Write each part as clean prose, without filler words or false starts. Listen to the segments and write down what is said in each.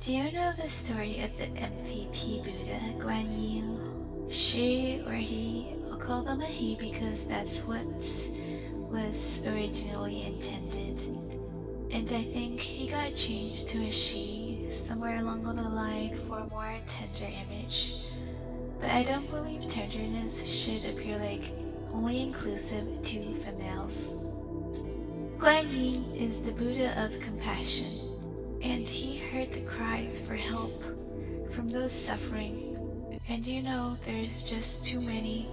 Do you know the story of the MVP Buddha, Guan Yu? She or he, I'll call them a he because that's what was originally intended. And I think he got changed to a she somewhere along the line for a more tender image. But I don't believe tenderness should appear like only inclusive to females. Guan Yin is the Buddha of compassion, and he heard the cries for help from those suffering. And there's just too many,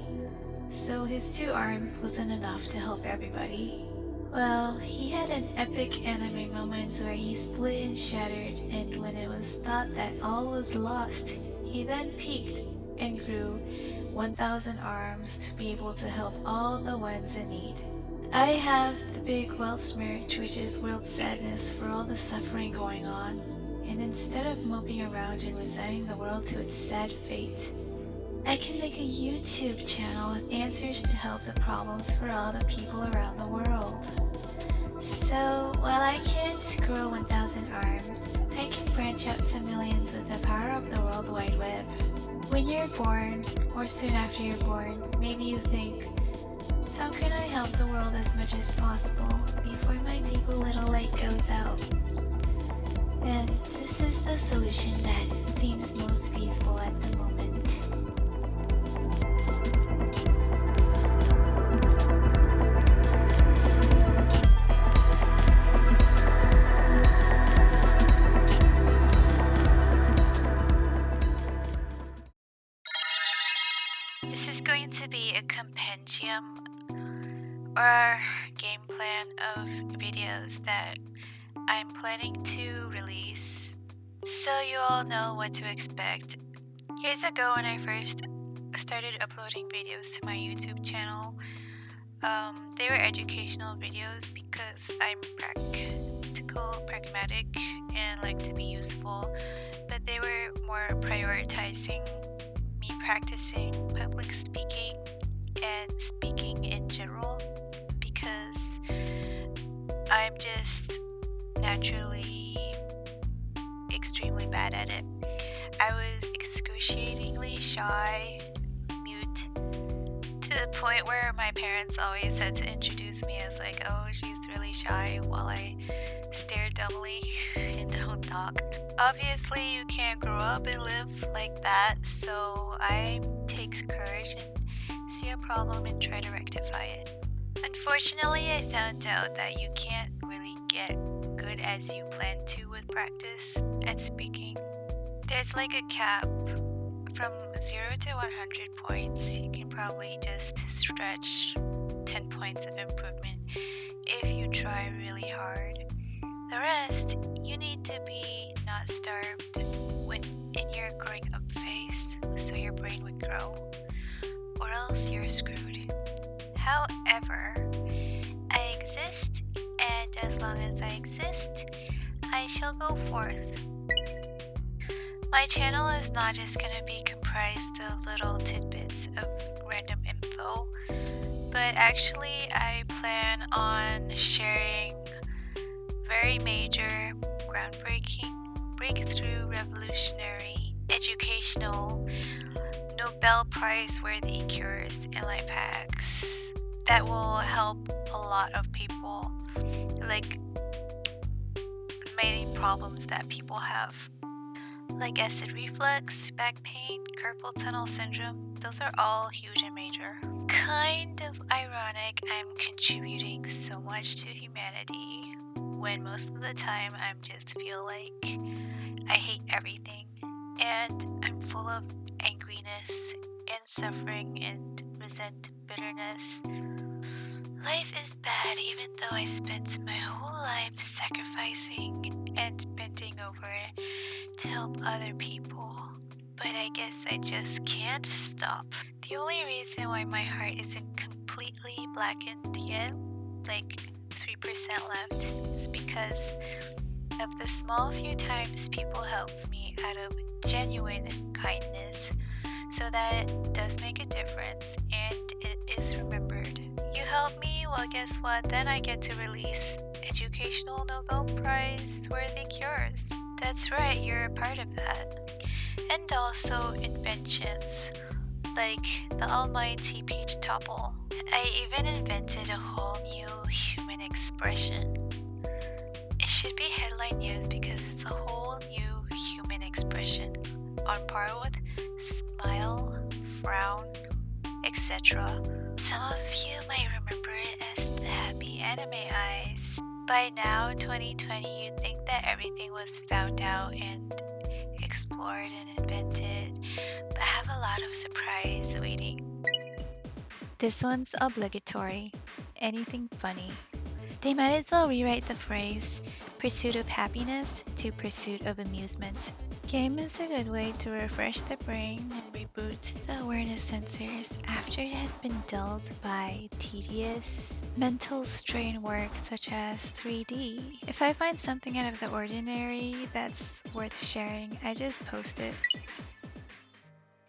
so his 2 arms wasn't enough to help everybody. Well, he had an epic anime moment where he split and shattered, and when it was thought that all was lost, he then peaked and grew 1,000 arms to be able to help all the ones in need. I have the big Welsh merch, which is world sadness for all the suffering going on, and instead of moping around and resigning the world to its sad fate, I can make a YouTube channel with answers to help the problems for all the people around the world. So, while I can't grow 1,000 arms, I can branch out to millions with the power of the World Wide Web. When you're born, or soon after you're born, maybe you think, how can I help the world as much as possible before my feeble little light goes out? And this is the solution that seems most feasible at the moment. This is going to be a compendium or game plan of videos that I'm planning to release, so you all know what to expect. Years ago when I first started uploading videos to my YouTube channel, they were educational videos because I'm pragmatic, and like to be useful, but they were more prioritizing me practicing public speaking and speaking in general, because I'm just naturally extremely bad at it. I was excruciatingly shy, mute, to the point where my parents always had to introduce me as like, oh, she's really shy, while I stare dumbly and don't talk. Obviously, you can't grow up and live like that, so I take courage and see a problem and try to rectify it. Unfortunately, I found out that you can't really get good as you plan to with practice at speaking. There's like a cap from 0 to 100 points. You can probably just stretch 10 points of improvement if you try really hard. The rest, you need to be not starved when in your growing up phase, so your brain would grow, or else you're screwed. However, I exist, and as long as I exist, I shall go forth. My channel is not just going to be comprised of little tidbits of random info, but actually I plan on sharing very major, groundbreaking, breakthrough, revolutionary, educational, Nobel Prize worthy cures and life hacks that will help a lot of people, like many problems that people have, like acid reflux, back pain, carpal tunnel syndrome. Those are all huge and major. Kind of ironic I'm contributing so much to humanity when most of the time I'm just feel like I hate everything, and I'm full of angriness and suffering and bitterness. Life is bad, even though I spent my whole life sacrificing and bending over it to help other people. But I guess I just can't stop. The only reason why my heart isn't completely blackened yet, like 3% left, is because of the small few times people helped me out of genuine kindness. So that does make a difference, and it is remembered. You help me, well, guess what? Then I get to release educational Nobel Prize worthy cures. That's right, you're a part of that. And also inventions, like the almighty peach topple. I even invented a whole new human expression. It should be headline news because it's a whole new human expression on par with smile, frown, etc. Some of you might remember it as the happy anime eyes. By now, 2020, you'd think that everything was found out and explored and invented, but I have a lot of surprise waiting. This one's obligatory. Anything funny. They might as well rewrite the phrase pursuit of happiness to pursuit of amusement. Game is a good way to refresh the brain and reboot the awareness sensors after it has been dulled by tedious mental strain work such as 3D. If I find something out of the ordinary that's worth sharing, I just post it.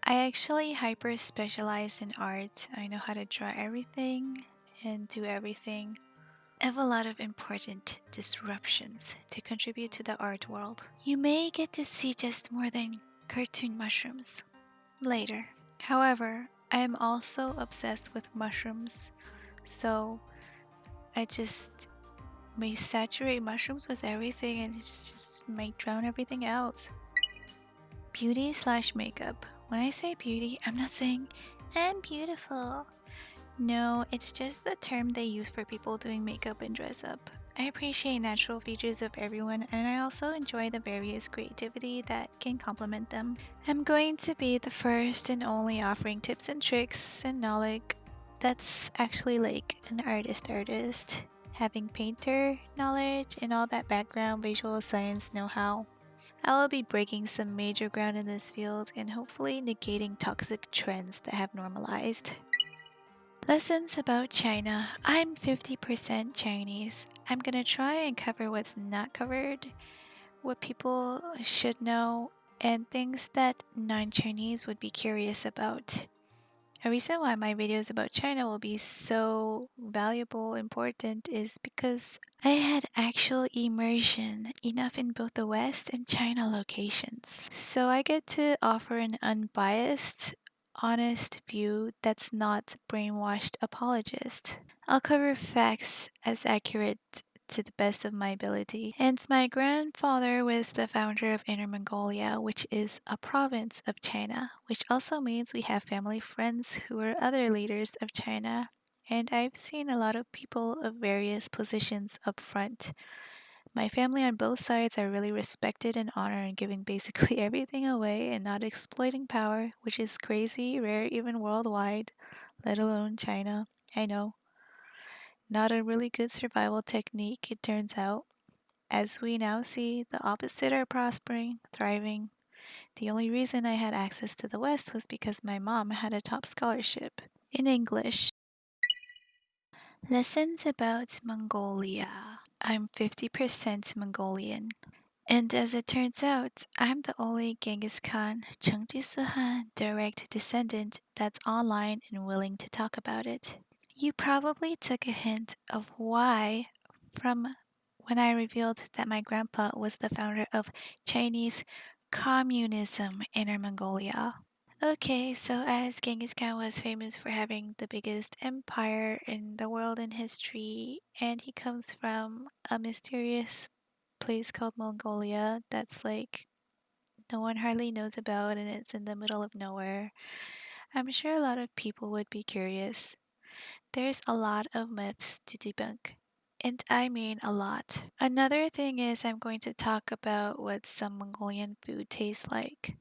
I actually hyper specialize in art. I know how to draw everything and do everything. I have a lot of important disruptions to contribute to the art world. You may get to see just more than cartoon mushrooms later. However, I am also obsessed with mushrooms, so I just may saturate mushrooms with everything and it's just might drown everything else. Beauty slash makeup. When I say beauty, I'm not saying I'm beautiful. No, it's just the term they use for people doing makeup and dress up. I appreciate natural features of everyone and I also enjoy the various creativity that can complement them. I'm going to be the first and only offering tips and tricks and knowledge that's actually like an artist, having painter knowledge and all that background visual science know-how. I will be breaking some major ground in this field and hopefully negating toxic trends that have normalized. Lessons about China. I'm 50% Chinese. I'm gonna try and cover what's not covered, what people should know, and things that non Chinese would be curious about. A reason why my videos about China will be so valuable, important, is because I had actual immersion enough in both the West and China locations. So I get to offer an unbiased, honest view that's not brainwashed apologist. I'll cover facts as accurate to the best of my ability. And my grandfather was the founder of Inner Mongolia, which is a province of China, which also means we have family friends who are other leaders of China. And I've seen a lot of people of various positions up front. My family on both sides are really respected and honored and giving basically everything away and not exploiting power, which is crazy, rare even worldwide, let alone China. I know. Not a really good survival technique, it turns out. As we now see, the opposite are prospering, thriving. The only reason I had access to the West was because my mom had a top scholarship in English. Lessons about Mongolia. I'm 50% Mongolian. And as it turns out, I'm the only Genghis Khan, Genghis Khan direct descendant that's online and willing to talk about it. You probably took a hint of why from when I revealed that my grandpa was the founder of Chinese communism in Inner Mongolia. Okay, so as Genghis Khan was famous for having the biggest empire in the world in history, and he comes from a mysterious place called Mongolia that's like no one hardly knows about and it's in the middle of nowhere. I'm sure a lot of people would be curious. There's a lot of myths to debunk. And I mean a lot. Another thing is, I'm going to talk about what some Mongolian food tastes like.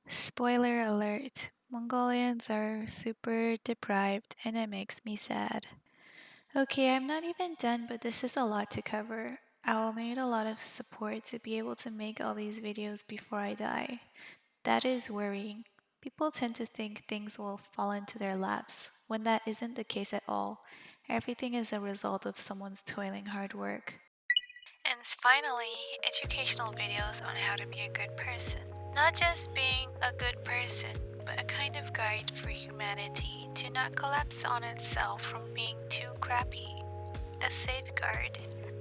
Spoiler alert, Mongolians are super deprived and it makes me sad. Okay, I'm not even done, but this is a lot to cover. I will need a lot of support to be able to make all these videos before I die. That is worrying. People tend to think things will fall into their laps, when that isn't the case at all. Everything is a result of someone's toiling hard work. And finally, educational videos on how to be a good person. Not just being a good person, but a kind of guide for humanity to not collapse on itself from being too crappy. A safeguard.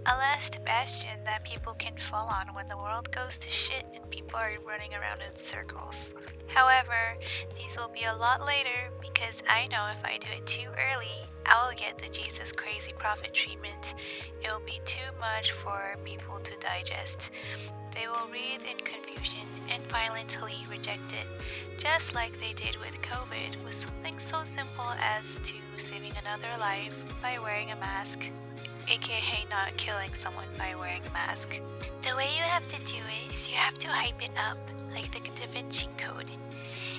A last bastion that people can fall on when the world goes to shit and people are running around in circles. However, these will be a lot later because I know if I do it too early, I will get the Jesus crazy prophet treatment. It will be too much for people to digest. They will read in confusion and violently reject it, just like they did with COVID, with something so simple as to saving another life by wearing a mask, aka not killing someone by wearing a mask. The way you have to do it is you have to hype it up, like the Da Vinci Code.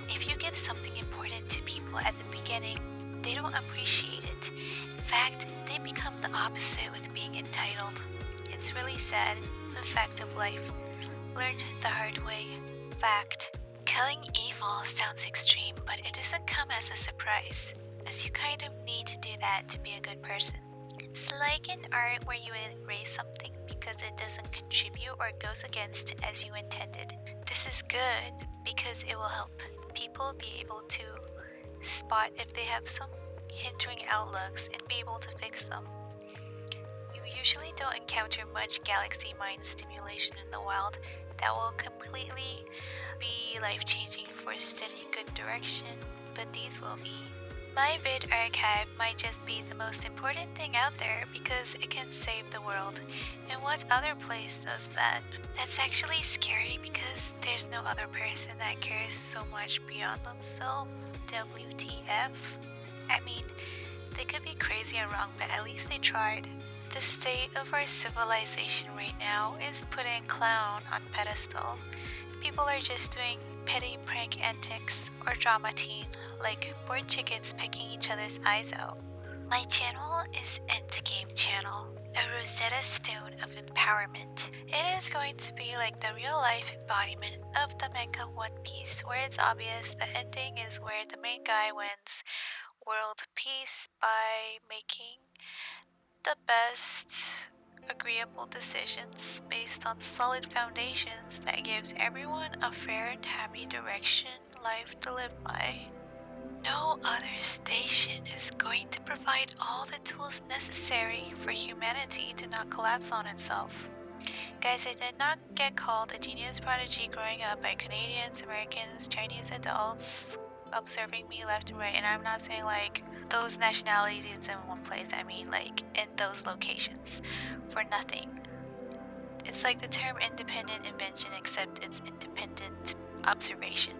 If you give something important to people at the beginning, they don't appreciate it. In fact, they become the opposite with being entitled. It's really sad, but fact of life. Learned the hard way. Fact. Killing evil sounds extreme, but it doesn't come as a surprise, as you kind of need to do that to be a good person. It's like in art where you erase something because it doesn't contribute or goes against as you intended. This is good because it will help people be able to spot if they have some hindering outlooks and be able to fix them. You usually don't encounter much galaxy mind stimulation in the wild that will completely be life-changing for a steady good direction, but these will be. My vid archive might just be the most important thing out there because it can save the world. And what other place does that? That's actually scary because there's no other person that cares so much beyond themselves. WTF? I mean, they could be crazy and wrong, but at least they tried. The state of our civilization right now is putting clown on pedestal. People are just doing petty prank antics or drama teen, like bored chickens pecking each other's eyes out. My channel is Endgame Channel, a Rosetta Stone of empowerment. It is going to be like the real life embodiment of the manga One Piece, where it's obvious the ending is where the main guy wins world peace by making the best agreeable decisions based on solid foundations that gives everyone a fair and happy direction life to live by. No other station is going to provide all the tools necessary for humanity to not collapse on itself. Guys, I did not get called a genius prodigy growing up by Canadians, Americans, Chinese adults observing me left and right, and I'm not saying like those nationalities in one place, I mean like in those locations, for nothing. It's like the term independent invention, except it's independent observation.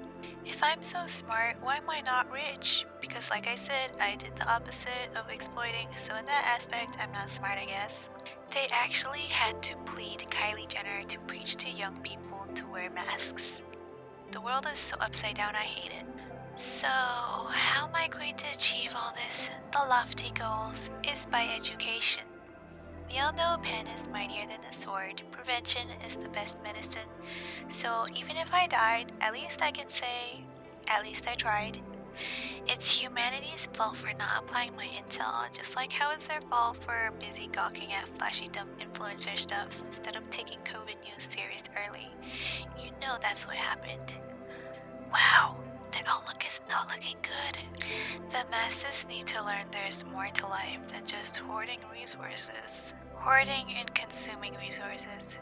If I'm so smart, why am I not rich? Because like I said, I did the opposite of exploiting, so in that aspect, I'm not smart, I guess. They actually had to plead Kylie Jenner to preach to young people to wear masks. The world is so upside down, I hate it. So, how am I going to achieve all this? The lofty goals is by education. We all know a pen is mightier than a sword. Prevention is the best medicine. So, even if I died, at least I can say, at least I tried. It's humanity's fault for not applying my intel, just like how it's their fault for busy gawking at flashy dumb influencer stuffs instead of taking COVID news serious early. You know that's what happened. Wow, the outlook is not looking good. The masses need to learn there's more to life than just hoarding resources. Hoarding and consuming resources.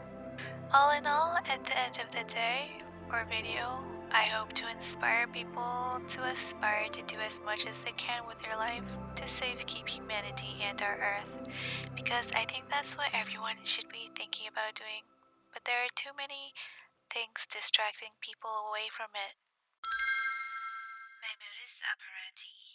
All in all, at the end of the day, or video, I hope to inspire people to aspire to do as much as they can with their life to keep humanity and our earth, because I think that's what everyone should be thinking about doing, but there are too many things distracting people away from it. My modus operandi.